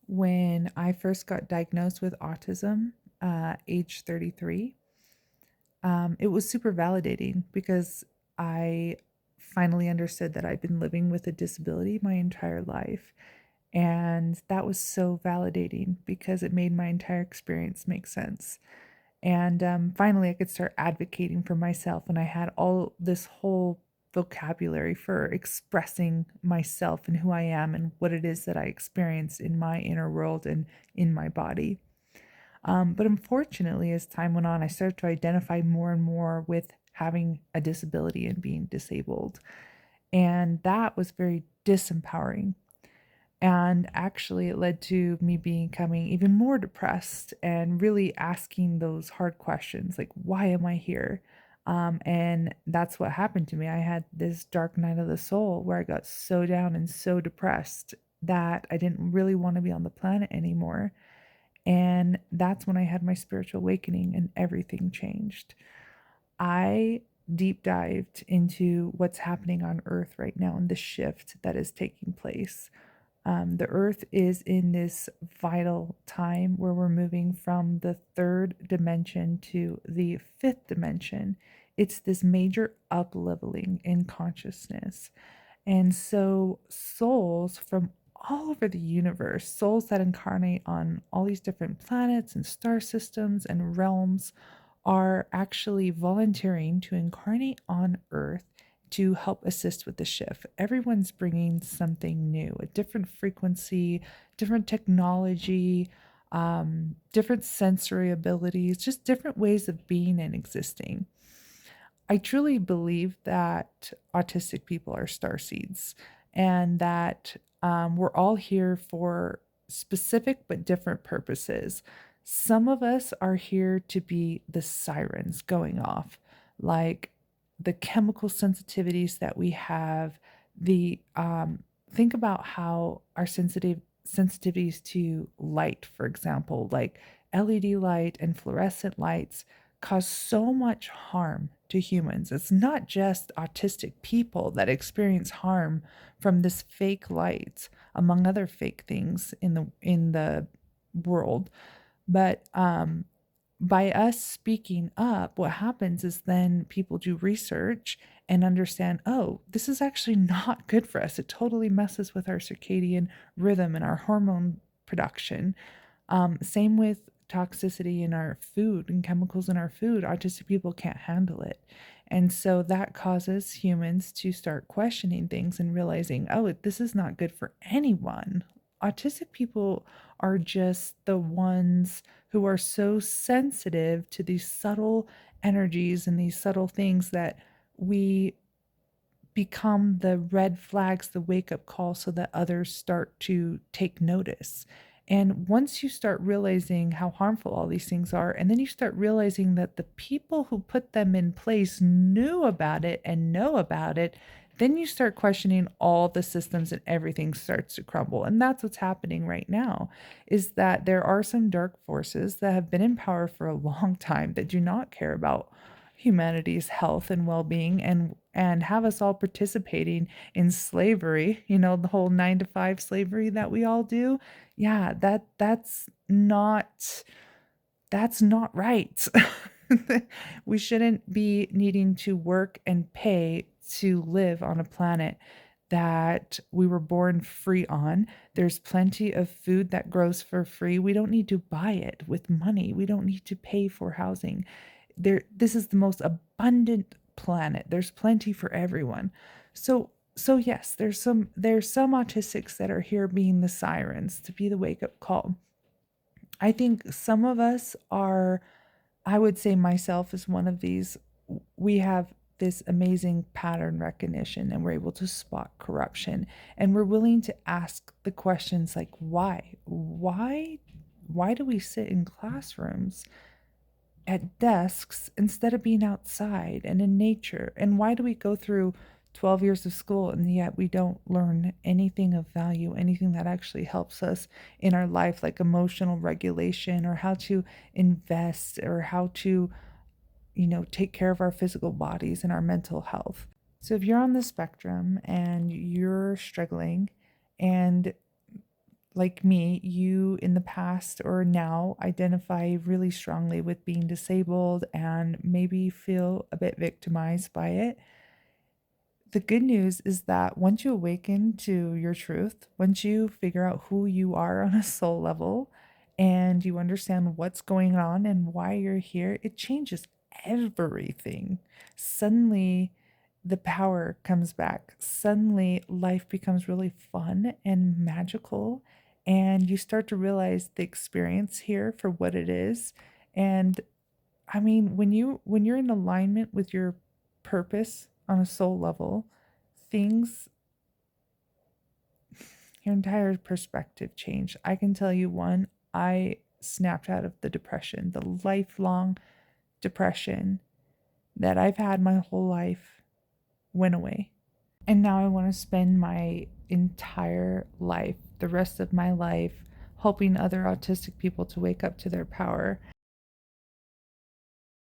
When I first got diagnosed with autism, age 33, it was super validating because I finally understood that I'd been living with a disability my entire life. And that was so validating because it made my entire experience make sense. And finally, I could start advocating for myself, and I had all this whole vocabulary for expressing myself and who I am and what it is that I experience in my inner world and in my body. But unfortunately, as time went on, I started to identify more and more with having a disability and being disabled. And that was very disempowering. And actually, it led to me becoming even more depressed and really asking those hard questions like, why am I here? And that's what happened to me. I had this dark night of the soul where I got so down and so depressed that I didn't really want to be on the planet anymore. And that's when I had my spiritual awakening and everything changed. I deep dived into what's happening on Earth right now and the shift that is taking place. The Earth is in this vital time where we're moving from the third dimension to the fifth dimension. It's this major up leveling in consciousness. And so, souls from all over the universe, souls that incarnate on all these different planets and star systems and realms, are actually volunteering to incarnate on Earth to help assist with the shift. Everyone's bringing something new, a different frequency, different technology, different sensory abilities, just different ways of being and existing. I truly believe that autistic people are star seeds and that we're all here for specific but different purposes. Some of us are here to be the sirens going off, like the chemical sensitivities that we have. The Think about how our sensitivities to light, for example, like LED light and fluorescent lights cause so much harm to humans. It's not just autistic people that experience harm from this fake light, among other fake things in the world. But by us speaking up, what happens is then people do research and understand, oh, this is actually not good for us. It totally messes with our circadian rhythm and our hormone production. Same with toxicity in our food and chemicals in our food. Autistic people can't handle it. And so that causes humans to start questioning things and realizing, oh, this is not good for anyone. Autistic people are just the ones who are so sensitive to these subtle energies and these subtle things that we become the red flags, the wake up call, so that others start to take notice. And once you start realizing how harmful all these things are, and then you start realizing that the people who put them in place knew about it and know about it, then you start questioning all the systems and everything starts to crumble. And that's what's happening right now, is that there are some dark forces that have been in power for a long time that do not care about humanity's health and well-being and have us all participating in slavery, the whole 9 to 5 slavery that we all do. Yeah, that's not right. We shouldn't be needing to work and pay to live on a planet that we were born free on. There's plenty of food that grows for free. We don't need to buy it with money. We don't need to pay for housing. This is the most abundant planet. There's plenty for everyone. So yes, there's some autistics that are here being the sirens to be the wake up call. I think some of us are, I would say myself is one of these. We have this amazing pattern recognition and we're able to spot corruption and we're willing to ask the questions like why do we sit in classrooms at desks instead of being outside and in nature? And why do we go through 12 years of school and yet we don't learn anything of value, anything that actually helps us in our life, like emotional regulation or how to invest or how to, take care of our physical bodies and our mental health? So if you're on the spectrum and you're struggling and like me, you in the past or now identify really strongly with being disabled and maybe feel a bit victimized by it. The good news is that once you awaken to your truth, once you figure out who you are on a soul level and you understand what's going on and why you're here, it changes everything. Suddenly, the power comes back. Suddenly, life becomes really fun and magical. And you start to realize the experience here for what it is. And I mean, when you're in alignment with your purpose on a soul level, things your entire perspective change. I can tell you one, I snapped out of the depression, the lifelong depression that I've had my whole life went away. And now I want to spend my entire life, the rest of my life, helping other autistic people to wake up to their power.